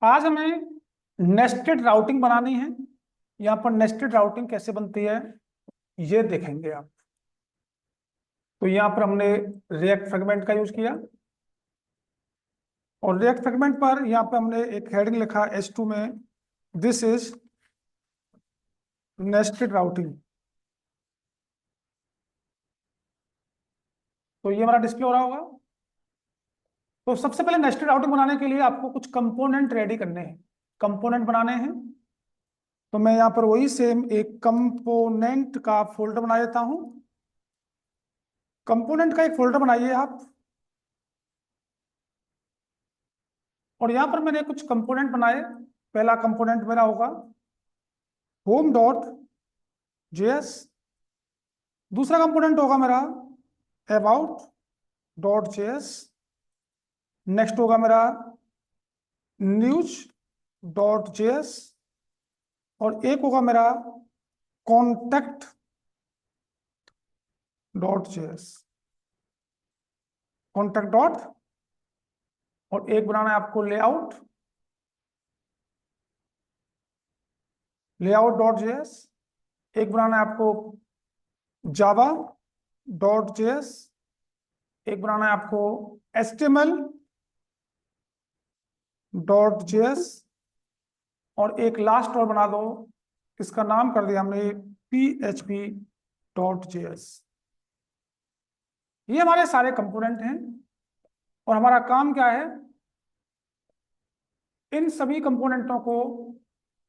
आज हमें nested routing बनानी है। यहाँ पर नेस्टेड राउटिंग कैसे बनती है ये देखेंगे आप। तो यहाँ पर हमने रिएक्ट फ्रेगमेंट का यूज किया और रिएक्ट फ्रेगमेंट पर यहाँ पर हमने एक हेडिंग लिखा H2 में, दिस इज नेस्टेड राउटिंग। तो ये हमारा डिस्प्ले हो रहा होगा। तो सबसे पहले नेस्टेड राउटिंग बनाने के लिए आपको कुछ कंपोनेंट रेडी करने हैं, कंपोनेंट बनाने हैं। तो मैं यहाँ पर वही सेम एक कंपोनेंट का फोल्डर बना देता हूँ। कंपोनेंट का एक फोल्डर बनाइए आप। और यहां पर मैंने कुछ कंपोनेंट बनाए। पहला कंपोनेंट मेरा होगा होम डॉट जेएस। दूसरा कंपोनेंट होगा मेरा अबाउट डॉट जेएस। नेक्स्ट होगा मेरा न्यूज डॉट जेएस। और एक होगा मेरा contact dot JS, contact dot. और एक बनाना है आपको लेआउट, लेआउट डॉट जेएस। एक बनाना है आपको जावा डॉट जेएस। एक बनाना है आपको एचटीएमएल डॉट जेएस। और एक लास्ट और बना दो, इसका नाम कर दिया हमने PHP डॉट जेएस। ये हमारे सारे कंपोनेंट हैं और हमारा काम क्या है, इन सभी कंपोनेंटों को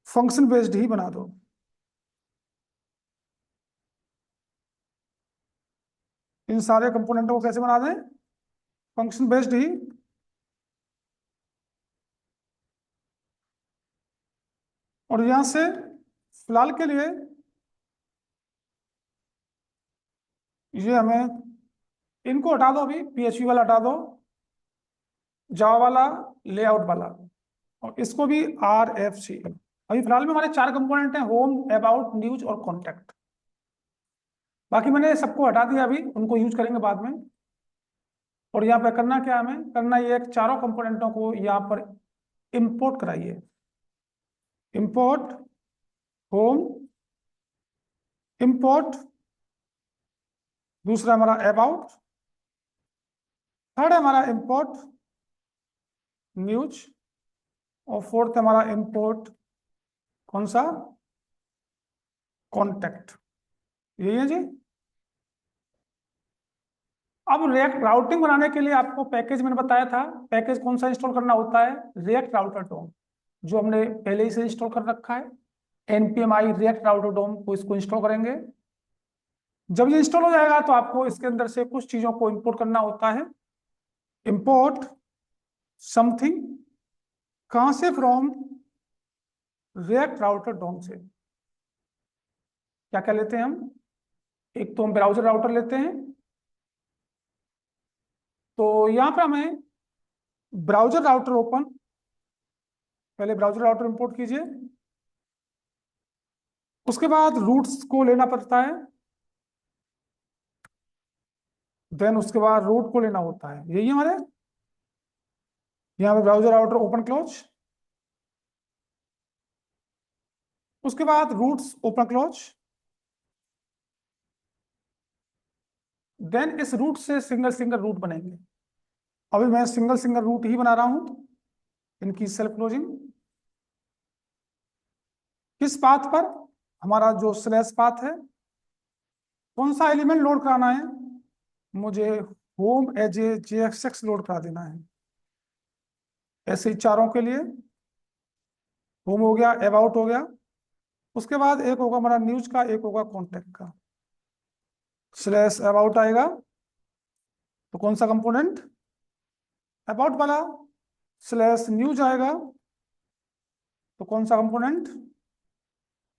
फंक्शन बेस्ड ही बना दो। इन सारे कंपोनेंटों को कैसे बना दें, फंक्शन बेस्ड ही। और यहां से फिलहाल के लिए ये हमें इनको हटा दो, अभी PHP वाला हटा दो, जावा वाला, लेआउट वाला, और इसको भी RFC। अभी फिलहाल में हमारे 4 कंपोनेंट हैं, होम, अबाउट, न्यूज और कॉन्टैक्ट। बाकी मैंने सबको हटा दिया, अभी उनको यूज करेंगे बाद में। और यहाँ पर करना क्या, हमें करना ये है, चारों कंपोनेंटों को यहाँ पर इंपोर्ट कराइए। इंपोर्ट होम, इंपोर्ट दूसरा हमारा अबाउट, थर्ड हमारा इंपोर्ट न्यूज, और फोर्थ हमारा इंपोर्ट कौन सा, कॉन्टैक्ट। यही है जी। अब रिएक्ट राउटिंग बनाने के लिए आपको पैकेज मैंने बताया था, पैकेज कौन सा इंस्टॉल करना होता है, रिएक्ट राउटर डोम, जो हमने पहले ही से इंस्टॉल कर रखा है। npmi रिएक्ट राउटर डोम को इसको इंस्टॉल करेंगे। जब ये इंस्टॉल हो जाएगा तो आपको इसके अंदर से कुछ चीजों को इंपोर्ट करना होता है। इंपोर्ट समथिंग, कहां से, फ्रॉम रिएक्ट राउटर डोम से। क्या क्या लेते हैं हम, एक तो हम ब्राउजर राउटर लेते हैं। तो यहां पर हमें ब्राउजर राउटर ओपन, पहले ब्राउजर राउटर इंपोर्ट कीजिए। उसके बाद रूट्स को लेना पड़ता है, देन उसके बाद रूट को लेना होता है। यही हमारे यहाँ पे ब्राउजर राउटर ओपन क्लोज, उसके बाद रूट्स ओपन क्लोज, देन इस रूट से सिंगल सिंगल रूट बनेंगे। अभी मैं सिंगल सिंगल रूट ही बना रहा हूं, इनकी सेल्फ क्लोजिंग। किस पाथ पर, हमारा जो स्लैश पाथ है, कौन सा एलिमेंट लोड कराना है, मुझे home as a JSX load करा देना है। ऐसे ही चारों के लिए, होम हो गया, अबाउट हो गया, उसके बाद एक होगा हमारा न्यूज का, एक होगा कॉन्टैक्ट का। स्लैश अबाउट आएगा तो कौन सा कंपोनेंट, अबाउट वाला। स्लैश न्यूज आएगा तो कौन सा कंपोनेंट,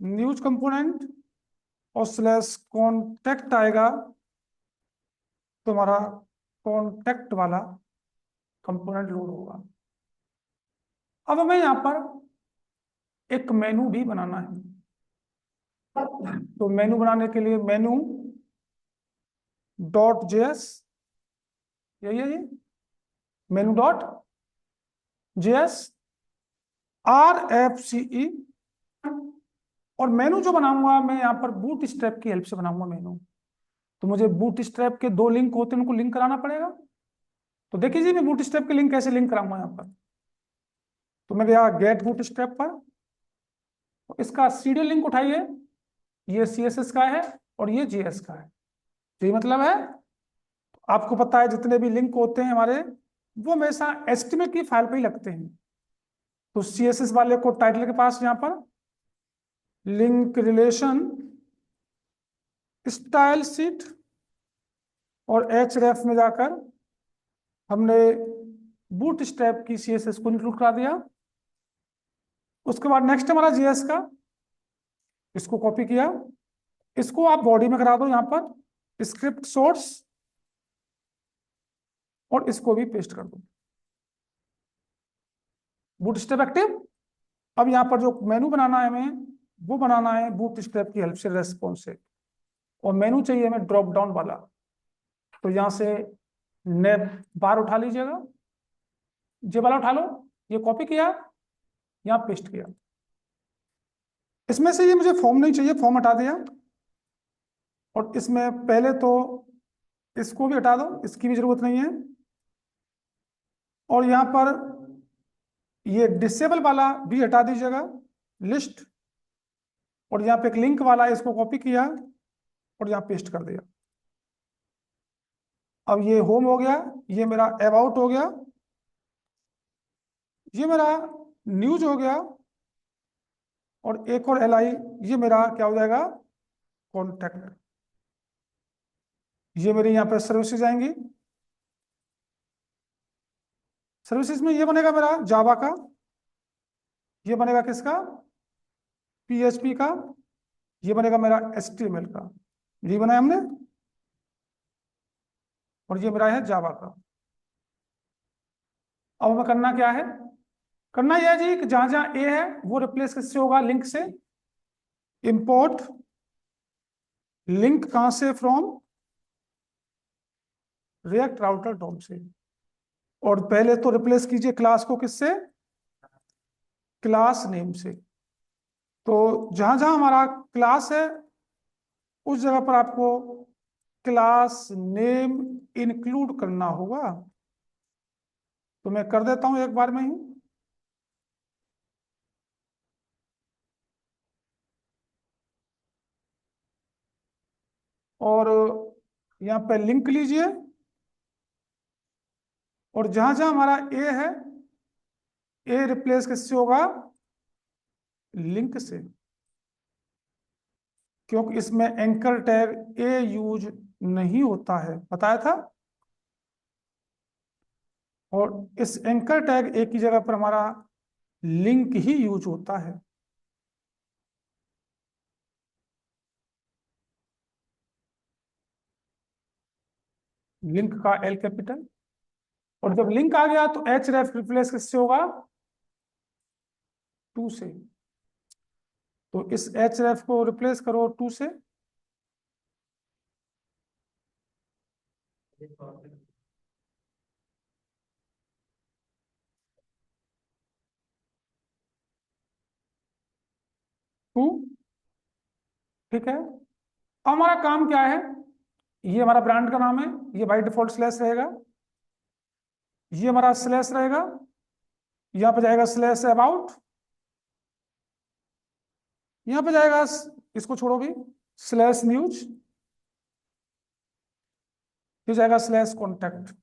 न्यूज कंपोनेंट। और स्लैश कॉन्टैक्ट आएगा तो हमारा कॉन्टैक्ट वाला कंपोनेंट लोड होगा। अब हमें यहाँ पर एक मेनू भी बनाना है। तो मेनू बनाने के लिए मेनू डॉट जेएस, यही है ये मेनू डॉट जेएस। RFCE। और मेनू जो बनाऊंगा मैं यहाँ पर बूट स्ट्रैप की हेल्प से बनाऊंगा मेनू। तो मुझे बूट स्ट्रैप के दो लिंक होते हैं, उनको लिंक कराना पड़ेगा। तो देखिए जी, मैं बूट स्ट्रैप के लिंक कैसे लिंक कराऊंगा यहाँ पर। तो मैं गया गेट बूट स्ट्रैप पर, तो इसका सीरियल लिंक उठाइए, ये CSS का है और ये JS का है। तो ये मतलब है, आपको पता है जितने भी लिंक होते हैं हमारे, वो हमेशा एस्टिमेट की फाइल पे ही लगते हैं। तो CSS वाले को टाइटल के पास यहाँ पर लिंक रिलेशन स्टाइल शीट, और href में जाकर हमने बूट स्ट्रैप की CSS को इंक्लूड करा दिया। उसके बाद नेक्स्ट हमारा JS का, इसको कॉपी किया, इसको आप बॉडी में करा दो यहाँ पर स्क्रिप्ट सोर्स, और इसको भी पेस्ट कर दो बूट स्ट्रैप एक्टिव। अब यहाँ पर जो मेनू बनाना है हमें, वो बनाना है बूट स्ट्रैप की हेल्प से रेस्पॉन्सिव, और मेनू चाहिए हमें ड्रॉप डाउन वाला। तो यहाँ से नेव बार उठा लीजिएगा, ये वाला उठा लो, ये कॉपी किया, यहाँ पेस्ट किया। इसमें से ये मुझे फॉर्म नहीं चाहिए, फॉर्म हटा दिया। और इसमें पहले तो इसको भी हटा दो, इसकी भी जरूरत नहीं है। और यहाँ पर ये डिसेबल वाला भी हटा दीजिएगा, लिस्ट। और यहाँ पे एक लिंक वाला है, इसको कॉपी किया और यहाँ पेस्ट कर दिया। अब ये होम हो गया, ये मेरा अबाउट हो गया, ये मेरा न्यूज हो गया, और एक और LI, ये मेरा क्या हो जाएगा, कॉन्टैक्ट। ये मेरे यहाँ पे सर्विसेज आएंगी। सर्विसेज में ये बनेगा मेरा जावा का, ये बनेगा किसका, PHP का, ये बनेगा मेरा HTML का, ये बनाया हमने। और ये मेरा है जावा का। अब हमें करना क्या है, करना यह है जी कि जहां जहां ए है वो रिप्लेस किससे होगा, लिंक से। इंपोर्ट लिंक कहां से, फ्रॉम रिएक्ट राउटर डॉम से। और पहले तो रिप्लेस कीजिए क्लास को, किससे, क्लास नेम से। तो जहां जहां हमारा क्लास है उस जगह पर आपको क्लास नेम इंक्लूड करना होगा। तो मैं कर देता हूं एक बार में ही। और यहाँ पे लिंक लीजिए, और जहां जहां हमारा ए है, ए रिप्लेस किससे होगा, लिंक से, क्योंकि इसमें एंकर टैग ए यूज नहीं होता है, बताया था। और इस एंकर टैग ए की जगह पर हमारा लिंक ही यूज होता है। लिंक का L कैपिटल। और जब लिंक आ गया तो href रिप्लेस किससे होगा, 2 से। तो इस href को रिप्लेस करो 2 से। टू, ठीक है। अब हमारा काम क्या है, ये हमारा ब्रांड का नाम है, ये बाय डिफॉल्ट स्लैश रहेगा, ये हमारा स्लैश रहेगा, यहाँ पे जाएगा स्लैश अबाउट, यहाँ पे जाएगा, इसको छोड़ो भी, स्लैश न्यूज, फिर जाएगा स्लैश कॉन्टैक्ट।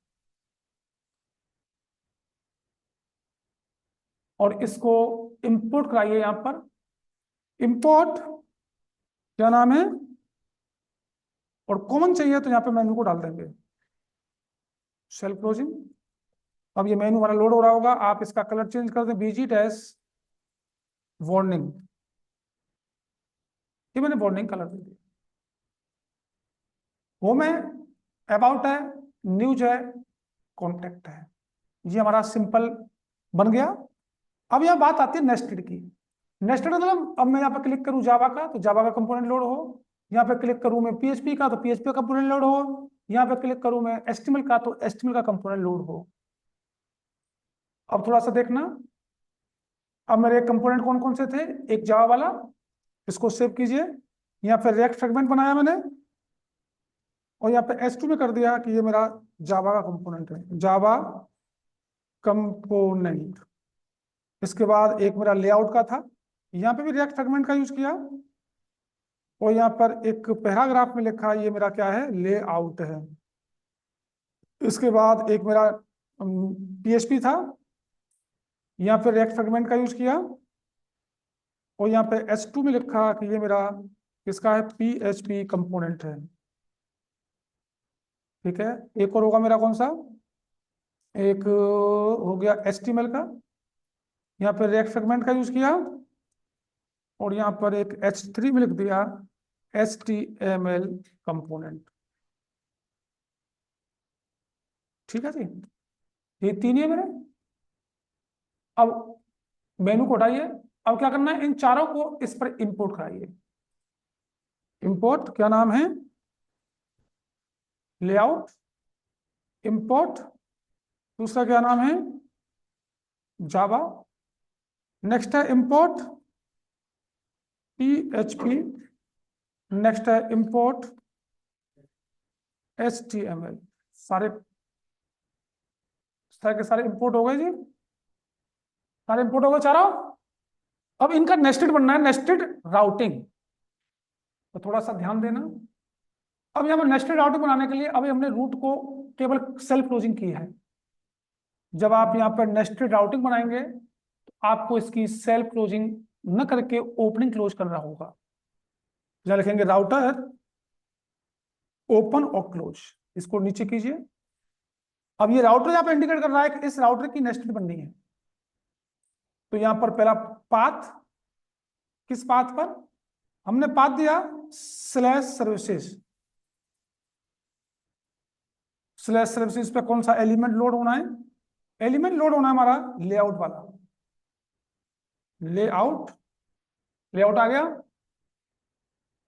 और इसको इंपोर्ट कराइए यहाँ पर, इंपोर्ट क्या नाम है, और कॉमन चाहिए तो यहाँ पे मेनू को डाल देंगे, सेल्फ क्लोजिंग। अब ये मेनू हमारा लोड हो रहा होगा, आप इसका कलर चेंज कर दें, BG डैश वार्निंग, ये मैंने वार्निंग कलर दे दिया। होम है, अबाउट है, न्यूज है, कॉन्टैक्ट है, ये हमारा सिंपल बन गया। अब यह बात आती है नेस्टेड की। नेस्टेड मतलब अब मैं यहाँ पर क्लिक करूँ जावा का तो जावा का कंपोनेंट लोड हो, यहाँ पे क्लिक करूँ मैं PHP का तो PHP का कंपोनेंट लोड हो, यहाँ पे क्लिक करूँ मैं HTML का तो HTML का कंपोनेंट लोड हो। अब थोड़ा सा देखना, अब मेरे कंपोनेंट कौन कौन से थे, एक जावा वाला, इसको सेव कीजिए, यहाँ पे रिएक्ट फ्रेगमेंट बनाया मैंने, और यहाँ पे S2 में कर दिया कि ये मेरा जावा का कंपोनेंट है, जावा कंपोनेंट। इसके बाद एक मेरा लेआउट का था, यहाँ पे भी रिएक्ट फ्रेगमेंट का यूज किया, और यहाँ पर एक पैराग्राफ में लिखा ये मेरा क्या है, लेआउट है। इसके बाद एक मेरा PHP था, यहाँ पे रिएक्ट फ्रेगमेंट का यूज किया, और यहाँ पे S2 में लिखा कि ये मेरा किसका है, PHP कंपोनेंट है। ठीक है, एक और होगा मेरा कौन सा, एक हो गया HTML का, यहाँ पे रिएक्ट फ्रेगमेंट का यूज किया, और यहाँ पर एक H3 में लिख दिया HTML कंपोनेंट। ठीक है जी, ये तीन ही है मेरे। अब मेनू को हटाइए, अब क्या करना है, इन चारों को इस पर इंपोर्ट कराइए। इंपोर्ट क्या नाम है, लेआउट, इंपोर्ट दूसरा क्या नाम है, जावा, नेक्स्ट है इंपोर्ट PHP, नेक्स्ट है इंपोर्ट HTML। सारे के सारे इंपोर्ट हो गए जी, सारे इंपोर्ट हो गए चारों। अब इनका नेस्टेड बनना है, नेस्टेड राउटिंग, तो थोड़ा सा ध्यान देना। अब यहाँ पर नेस्टेड राउटिंग बनाने के लिए अभी हमने रूट को केवल सेल्फ क्लोजिंग की है। जब आप यहाँ पर नेस्टेड राउटिंग बनाएंगे तो आपको इसकी सेल्फ क्लोजिंग न करके ओपनिंग क्लोज करना होगा। यहाँ लिखेंगे राउटर ओपन और क्लोज, इसको नीचे कीजिए। अब ये राउटर यहाँ पर इंडिकेट कर रहा है कि इस राउटर की नेस्टेड बननी है, तो यहाँ पर पहला पाथ, किस पाथ पर हमने पाथ दिया, स्लैश सर्विसेज। स्लैश सर्विसेज पे कौन सा एलिमेंट लोड होना है, एलिमेंट लोड होना है हमारा लेआउट वाला, लेआउट, लेआउट आ गया।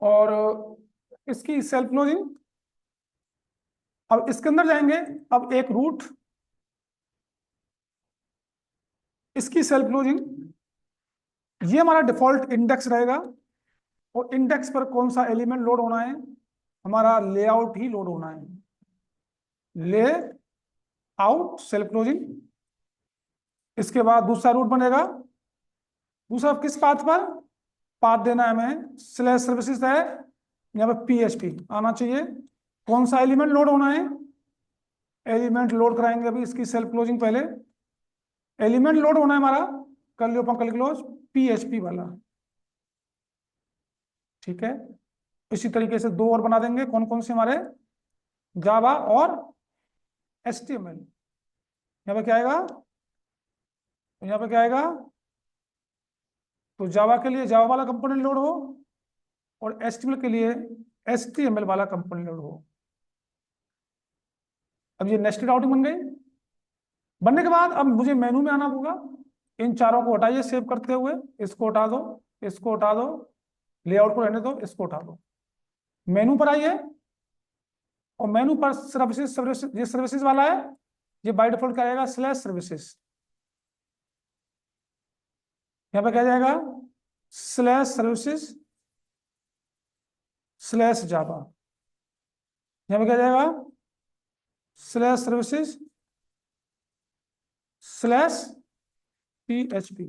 और इसकी सेल्फ क्लोजिंग, अब इसके अंदर जाएंगे, अब एक रूट, इसकी सेल्फ क्लोजिंग, ये हमारा डिफॉल्ट इंडेक्स रहेगा, और इंडेक्स पर कौन सा एलिमेंट लोड होना है, हमारा लेआउट ही लोड होना है, ले आउट सेल्फ क्लोजिंग। इसके बाद दूसरा रूट बनेगा, दूसरा किस पाथ पर, पाथ देना है हमें स्लैश सर्विसेज है, यहाँ पे PHP आना चाहिए। कौन सा एलिमेंट लोड होना है, एलिमेंट लोड कराएंगे अभी, इसकी सेल्फ क्लोजिंग पहले, एलिमेंट लोड होना है हमारा curly open curly close PHP वाला। ठीक है, इसी तरीके से दो और बना देंगे, कौन कौन से हमारे, जावा और HTML। यहाँ पे क्या आएगा, यहाँ पे क्या आएगा, तो जावा के लिए जावा वाला कंपोनेंट लोड हो, और HTML के लिए HTML वाला कंपोनेंट लोड हो। अब ये नेस्टेड राउटिंग बन गई। बनने के बाद अब मुझे मेनू में आना होगा, इन चारों को हटाइए सेव करते हुए, इसको हटा दो, इसको हटा दो, लेआउट को रहने दो, इसको हटा दो, मेनू पर आइए, और मेनू पर सर्विसेज, सर्विसेज ये सर्विसेज वाला है, ये बाय डिफॉल्ट क्या आएगा, स्लैश सर्विसेज। यहाँ पे क्या जाएगा, स्लैश सर्विसेज स्लैश जावा। यहाँ पे क्या जाएगा, स्लैश सर्विसेज स्लैश PHP,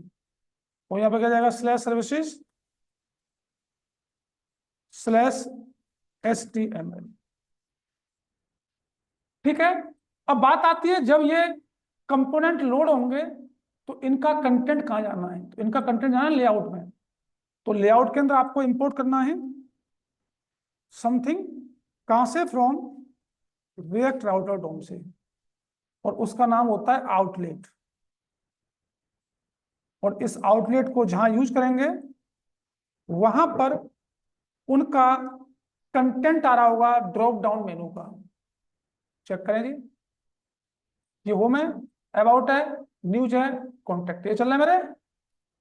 और यहाँ पे क्या जाएगा, स्लैश सर्विसेज स्लैश HTML। ठीक है, अब बात आती है जब ये कंपोनेंट लोड होंगे तो इनका कंटेंट कहाँ जाना है, तो इनका कंटेंट जाना है लेआउट में। तो लेआउट के अंदर आपको इंपोर्ट करना है समथिंग, कहां से, फ्रॉम रिएक्ट राउटर डोम से, और उसका नाम होता है आउटलेट। और इस आउटलेट को जहां यूज करेंगे वहां पर उनका कंटेंट आ रहा होगा ड्रॉप डाउन मेनू का, चेक करें जी, ये होम है, अबाउट है, न्यूज है, कॉन्टेक्ट, ये चल रहा है मेरे।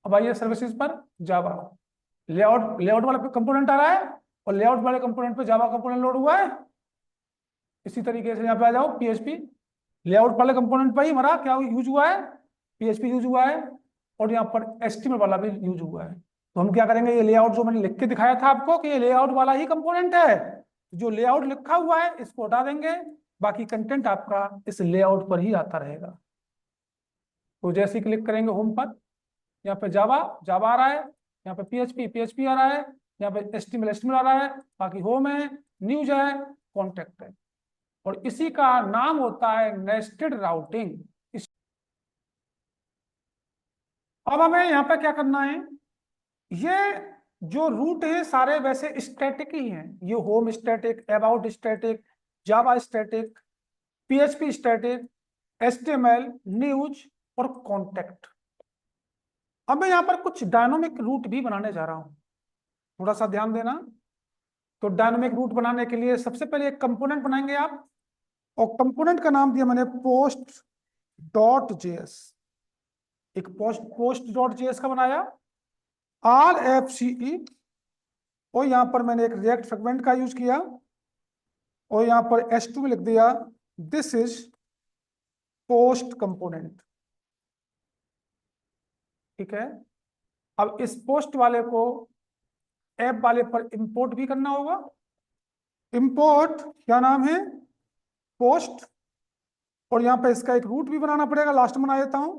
अब आइए सर्विसेज पर, जावा, लेआउट, लेआउट वाला कंपोनेंट आ रहा है, और लेआउट वाले कंपोनेंट पे जावा कंपोनेंट लोड हुआ है। इसी तरीके से यहाँ पे आ जाओ, PHP, लेआउट वाले कंपोनेंट पर ही हमारा क्या यूज हुआ है, PHP यूज हुआ है। और यहाँ पर एचटीएमएल वाला भी यूज हुआ है। तो हम क्या करेंगे, ये लेआउट जो मैंने लिख के दिखाया था आपको कि ये लेआउट वाला ही कंपोनेंट है, जो लेआउट लिखा हुआ है इसको हटा देंगे, बाकी कंटेंट आपका इस लेआउट पर ही आता रहेगा। तो जैसे ही क्लिक करेंगे होम पर, यहाँ पे जावा जावा आ रहा है, यहाँ पे पीएचपी पीएचपी आ रहा है, यहाँ पे एचटीएमएल एचटीएमएल आ रहा है, बाकी होम है, न्यूज है, कॉन्टेक्ट है, और इसी का नाम होता है नेस्टेड राउटिंग। अब हमें यहाँ पे क्या करना है, ये जो रूट है सारे वैसे स्टैटिक ही हैं, ये home static, about static, Java static, PHP static, HTML, news और कॉन्टेक्ट। अब मैं यहाँ पर कुछ डायनामिक रूट भी बनाने जा रहा हूं, थोड़ा सा ध्यान देना। तो डायनामिक रूट बनाने के लिए सबसे पहले एक कंपोनेंट बनाएंगे आप, और कंपोनेंट का नाम दिया मैंने पोस्ट डॉट जेएस। एक पोस्ट डॉट जेएस का बनाया, RFCE, और यहां पर मैंने एक रिएक्ट फ्रेगमेंट का यूज किया, और यहां पर S2 में लिख दिया दिस इज पोस्ट कंपोनेंट। ठीक है, अब इस पोस्ट वाले को ऐप वाले पर इंपोर्ट भी करना होगा। इंपोर्ट क्या नाम है, पोस्ट, और यहाँ पे इसका एक रूट भी बनाना पड़ेगा, लास्ट में बना देता हूं।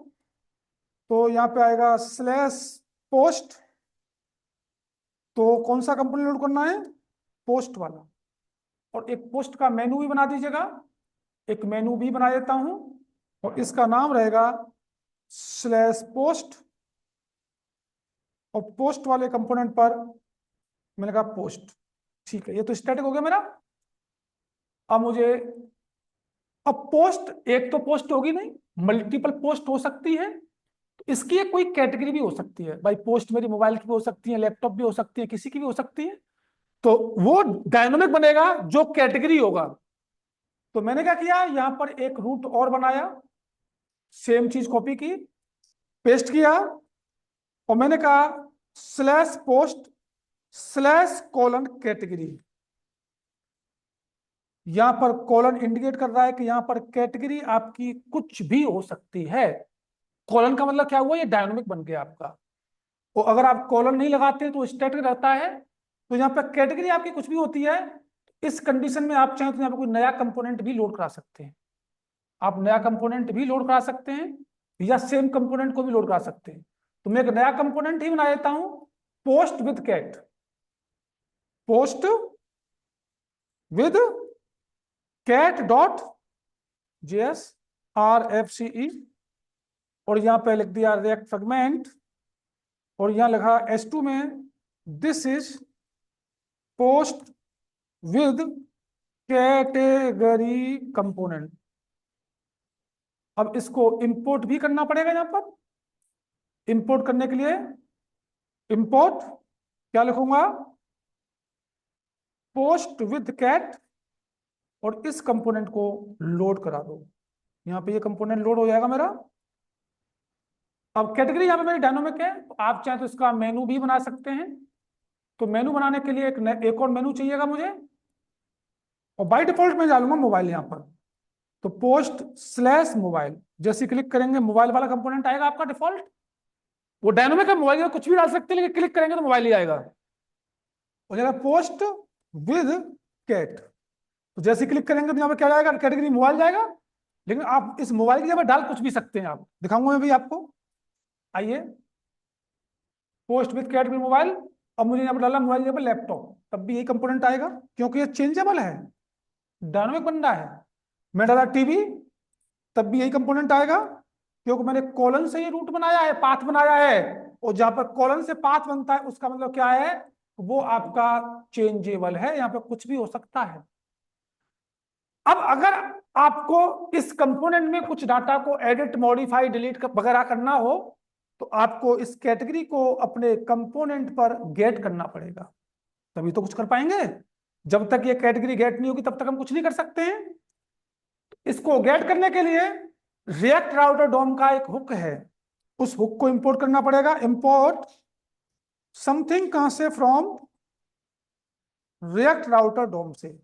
तो यहाँ पे आएगा स्लैश पोस्ट, तो कौन सा कंपोनेंट लोड करना है, पोस्ट वाला, और एक पोस्ट का मेनू भी बना दीजिएगा, एक मेनू भी बना देता हूं, और इसका नाम रहेगा स्लैश पोस्ट, और पोस्ट वाले कंपोनेंट पर मैंने कहा पोस्ट। ठीक है, ये तो स्टैटिक हो गया मेरा। अब मुझे, अब पोस्ट एक तो पोस्ट होगी नहीं, मल्टीपल पोस्ट हो सकती है, तो इसकी एक कोई कैटेगरी भी हो सकती है भाई, पोस्ट मेरी मोबाइल की भी हो सकती है, लैपटॉप भी हो सकती है, किसी की भी हो सकती है, तो वो डायनामिक बनेगा जो कैटेगरी होगा। तो मैंने क्या किया, यहां पर एक रूट और बनाया, सेम चीज कॉपी की, पेस्ट किया, और मैंने कहा slash post slash colon category. यहां पर कॉलन इंडिकेट कर रहा है कि यहां पर कैटेगरी आपकी कुछ भी हो सकती है। कॉलन का मतलब क्या हुआ, ये डायनामिक बन गया आपका। और अगर आप कॉलन नहीं लगाते तो स्टैटिक रहता है, तो यहाँ पर कैटेगरी आपकी कुछ भी होती है। इस कंडीशन में आप चाहें तो यहाँ पर कोई नया कंपोनेंट भी लोड करा सकते हैं, आप नया कंपोनेंट भी लोड करा सकते हैं, या सेम कंपोनेंट को भी लोड करा सकते हैं। तो मैं एक नया कंपोनेंट ही बना देता हूं, post with cat, post with cat dot JS RFCE, और यहां पे लिख दिया रिएक्ट फ्रेगमेंट, और यहां लिखा S2 में this is post with category component. अब इसको इंपोर्ट भी करना पड़ेगा, यहां पर इंपोर्ट करने के लिए इंपोर्ट क्या लिखूंगा, पोस्ट विद कैट, और इस कंपोनेंट को लोड करा दो। यहां पे ये कंपोनेंट लोड हो जाएगा मेरा। अब कैटेगरी यहां पे मेरी डायनामिक है, तो आप चाहे तो इसका मेनू भी बना सकते हैं। तो मेनू बनाने के लिए एक और मेनू चाहिएगा मुझे, और बाय डिफॉल्ट मैं डालूंगा मोबाइल यहां पर। तो पोस्ट स्लैश मोबाइल, जैसे क्लिक करेंगे मोबाइल वाला कंपोनेंट आएगा आपका डिफॉल्ट। वो डायनामिक है, मोबाइल में कुछ भी डाल सकते हैं, लेकिन क्लिक करेंगे तो मोबाइल ही आएगा। हो जाएगा पोस्ट विद कैट, तो जैसे क्लिक करेंगे तो यहाँ पे क्या जाएगा, कैटेगरी मोबाइल जाएगा। लेकिन आप इस मोबाइल की जगह डाल कुछ भी सकते हैं, आप दिखाऊंगा मैं भी आपको। आइए, post with cat with mobile, अब मुझे यहाँ पर डालना मोबाइल जगह लैपटॉप, तब भी यही कंपोनेंट आएगा, क्योंकि ये चेंजेबल है, डायनामिक बन रहा है। मैं डाला टीवी, तब भी यही कंपोनेंट आएगा, क्योंकि मैंने कॉलन से ये रूट बनाया है, पाथ बनाया है, और जहां पर कॉलन से पाथ बनता है उसका मतलब क्या है, वो आपका चेंजेबल है, यहाँ पे कुछ भी हो सकता है। अब अगर आपको इस कंपोनेंट में कुछ डाटा को एडिट मॉडिफाई डिलीट वगैरह करना हो, तो आपको इस कैटेगरी को अपने कंपोनेंट पर गेट करना पड़ेगा, तभी तो कुछ कर पाएंगे। जब तक ये कैटेगरी गेट नहीं होगी तब तक हम कुछ नहीं कर सकते हैं। इसको गेट करने के लिए रिएक्ट राउटर डोम का एक हुक है, उस हुक को इंपोर्ट करना पड़ेगा। इंपोर्ट समथिंग कहां से, फ्रॉम रिएक्ट राउटर डोम से,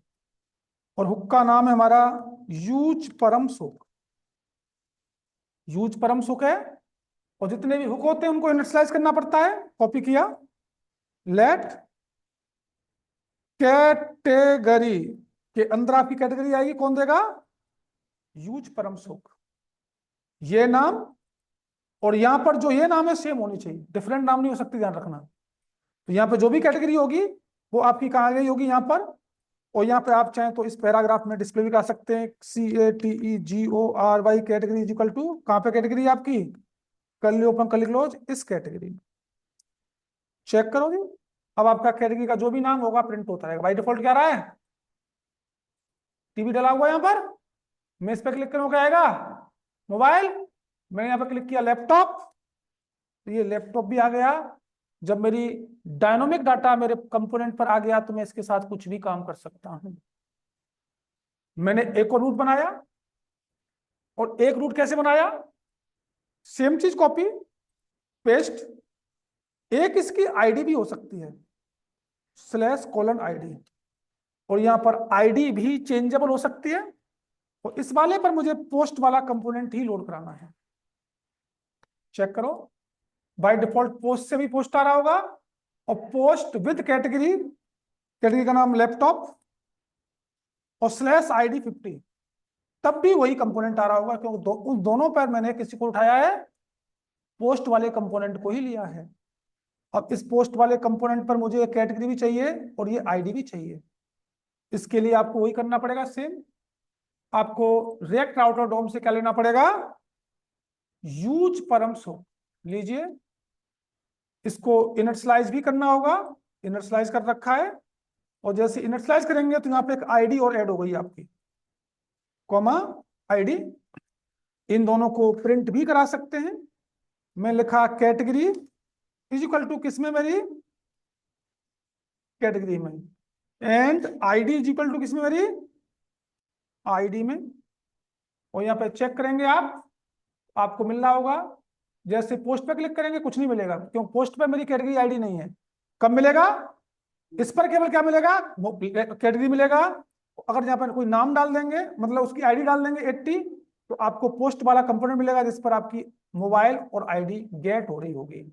और हुक का नाम है हमारा यूज परम सुख। यूज परम सुख है, और जितने भी हुक होते हैं उनको इनिशियलाइज करना पड़ता है। कॉपी किया, लेट कैटेगरी के अंदर आपकी कैटेगरी आएगी, कौन देगा? यूज परम्स हुक, ये नाम। और यहां पर जो ये नाम है सेम होनी चाहिए, डिफरेंट नाम नहीं हो सकती, ध्यान रखना। तो यहाँ पे जो भी कैटेगरी होगी वो आपकी कहाँ गई होगी, यहाँ पर। और यहाँ पे आप चाहें तो इस पैराग्राफ में डिस्प्ले भी कर सकते हैं, CATEGORY category is equal to, कहाँ पे कैटेगरी आपकी, कर्ली ओपन कर्ली क्लोज, इस कैटेगरी में। चेक करोगे, अब आपका कैटेगरी का जो भी नाम होगा प्रिंट होता रहेगा। बाई डिफॉल्ट क्या रहा है, टीवी डला हुआ है यहाँ पर। मैं इस पर क्लिक करूँ, क्या आएगा? मोबाइल। मैंने यहाँ पर क्लिक किया लैपटॉप, तो ये लैपटॉप भी आ गया। जब मेरी डायनामिक डाटा मेरे कंपोनेंट पर आ गया तो मैं इसके साथ कुछ भी काम कर सकता हूं। मैंने एक और रूट बनाया, और एक रूट कैसे बनाया, सेम चीज कॉपी पेस्ट। एक इसकी आईडी भी हो सकती है, /:id, और यहां पर आईडी भी चेंजेबल हो सकती है। और इस वाले पर मुझे पोस्ट वाला कंपोनेंट ही लोड कराना है। चेक करो, बाय डिफॉल्ट पोस्ट से भी पोस्ट आ रहा होगा, और पोस्ट विद कैटेगरी, कैटेगरी का नाम लैपटॉप, और /ID 50, तब भी वही कंपोनेंट आ रहा होगा, क्योंकि उन दोनों पर मैंने किसी को उठाया है, पोस्ट वाले कंपोनेंट को ही लिया है। अब इस पोस्ट वाले कंपोनेंट पर मुझे कैटेगरी भी चाहिए और ये आईडी भी चाहिए। इसके लिए आपको वही करना पड़ेगा सेम। आपको रिएक्ट राउटर डोम से क्या लेना पड़ेगा, यूज परम्स हुक लीजिए। इसको इनिशियलाइज भी करना होगा, इनिशियलाइज कर रखा है। और जैसे इनिशियलाइज करेंगे तो यहाँ पे एक आईडी और ऐड हो गई आपकी, कॉमा आईडी। इन दोनों को प्रिंट भी करा सकते हैं। मैं लिखा कैटेगरी इज इक्वल टू, किसमें, मेरी कैटेगरी में, and ID is equal to किसमें, मेरी आईडी में। और यहाँ पे चेक करेंगे आप, आपको मिल रहा होगा। जैसे पोस्ट पे क्लिक करेंगे कुछ नहीं मिलेगा, क्योंकि पोस्ट पे मेरी कैटेगरी आईडी नहीं है। कब मिलेगा, इस पर केवल क्या मिलेगा, कैटेगरी मिलेगा। अगर यहाँ पर कोई नाम डाल देंगे, मतलब उसकी आईडी डाल देंगे 80, तो आपको पोस्ट वाला कंपोनेंट मिलेगा जिस पर आपकी मोबाइल और आईडी गेट हो रही होगी।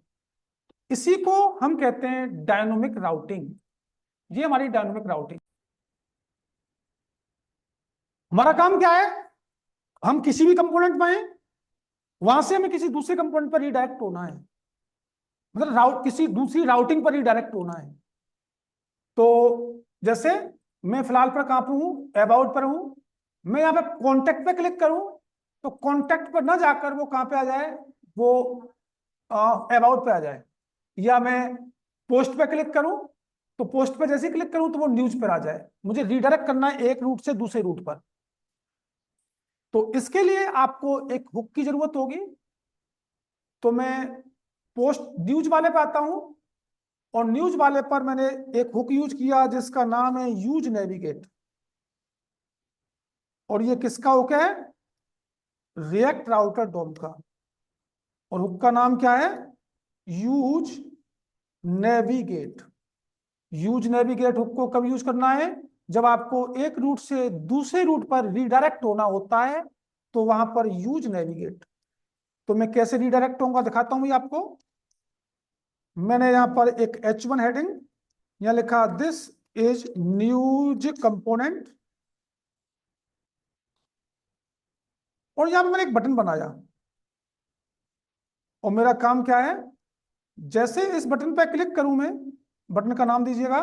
इसी को हम कहते हैं डायनामिक राउटिंग। ये हमारी डायनामिक राउटिंग। हमारा काम क्या है, हम किसी भी कंपोनेंट में हैं, वहां से हमें किसी दूसरे कंपोनेंट पर रिडायरेक्ट होना है, मतलब किसी दूसरी राउटिंग पर रिडायरेक्ट होना है। तो जैसे मैं फिलहाल पर कहां पर हूं, अबाउट पर हूं। मैं यहाँ पे कॉन्टेक्ट पे क्लिक करूं तो कॉन्टेक्ट पर ना जाकर वो कहां पे आ जाए, वो अबाउट पे आ जाए। या मैं पोस्ट पे क्लिक करूं तो पोस्ट पे जैसे क्लिक करूं तो वो न्यूज पर आ जाए। मुझे रिडायरेक्ट करना है एक रूट से दूसरे रूट पर। तो इसके लिए आपको एक हुक की जरूरत होगी। तो मैं पोस्ट न्यूज वाले पे आता हूं, और न्यूज वाले पर मैंने एक हुक यूज किया जिसका नाम है यूज नेविगेट। और ये किसका हुक है, रिएक्ट राउटर डोम का। और हुक का नाम क्या है, use navigate. Use navigate hook को कब यूज करना है, जब आपको एक रूट से दूसरे रूट पर रिडायरेक्ट होना होता है, तो वहां पर यूज नेविगेट। तो मैं कैसे रिडायरेक्ट होऊंगा दिखाता हूं आपको। मैंने यहां पर एक H1 हेडिंग यहां लिखा, दिस इज न्यूज कंपोनेंट। और यहां पर मैंने एक बटन बनाया, और मेरा काम क्या है, जैसे इस बटन पर क्लिक करूं मैं, बटन का नाम दीजिएगा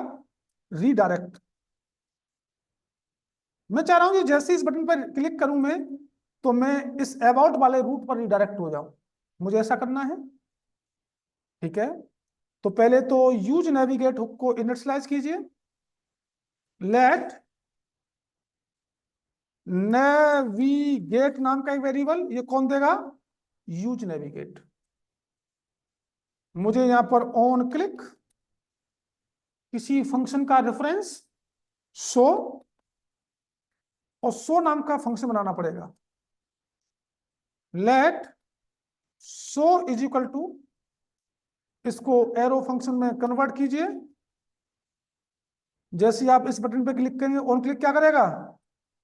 रीडायरेक्ट। मैं चाह रहा हूं कि जैसे इस बटन पर क्लिक करूं मैं, तो मैं इस अबाउट वाले रूट पर रीडायरेक्ट हो जाऊं। मुझे ऐसा करना है, ठीक है। तो पहले तो यूज नेविगेट हुक को इनिशियलाइज कीजिए। लेट नेविगेट नाम का एक वेरिएबल, ये कौन देगा, यूज नेविगेट। मुझे यहां पर ऑन क्लिक किसी फंक्शन का रेफरेंस शो, और शो नाम का फंक्शन बनाना पड़ेगा। Let show is equal to, इसको एरो फंक्शन में कन्वर्ट कीजिए। जैसे ही आप इस बटन पे क्लिक करेंगे, ऑन क्लिक क्या करेगा,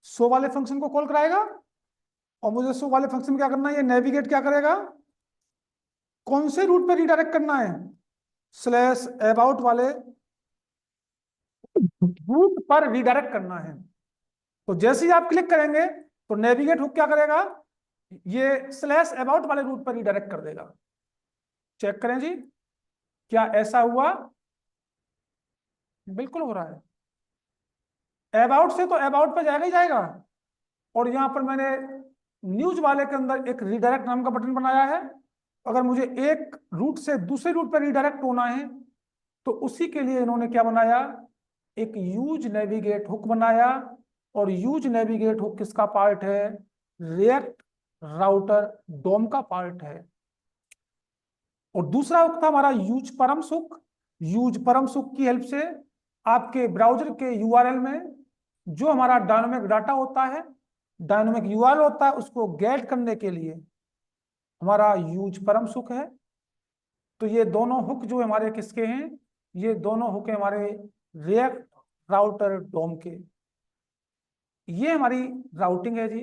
शो वाले फंक्शन को कॉल कराएगा। और मुझे शो वाले फंक्शन में क्या करना है, ये नेविगेट क्या करेगा, कौन से रूट पे रिडायरेक्ट करना है? स्लैश अबाउट वाले रूट पर रिडायरेक्ट करना है। तो जैसे ही आप क्लिक करेंगे तो नेविगेट हुक क्या करेगा, ये स्लैश अबाउट वाले रूट पर रिडायरेक्ट कर देगा। चेक करें जी, क्या ऐसा हुआ? बिल्कुल हो रहा है। अबाउट से तो अबाउट पे जाएगा ही जाएगा। और यहां पर मैंने न्यूज वाले के अंदर एक रिडायरेक्ट नाम का बटन बनाया है। अगर मुझे एक रूट से दूसरे रूट पर रिडायरेक्ट होना है तो उसी के लिए इन्होंने क्या बनाया, एक यूज नेविगेट हुक बनाया। और यूज नेविगेट हुक किसका पार्ट है? रिएक्ट राउटर डोम का पार्ट है। और दूसरा हुक था हमारा use params hook. Use params hook की हेल्प से आपके ब्राउजर के यूआरएल में जो हमारा डायनामिक डाटा होता है, डायनामिक यूआरएल होता है, उसको गेट करने के लिए हमारा यूज परम्स हुक है। तो ये दोनों हुक जो हमारे किसके हैं? ये दोनों हुक हैं हमारे रिएक्ट राउटर डोम के। ये हमारी राउटिंग है जी,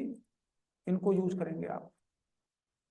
इनको यूज करेंगे आप।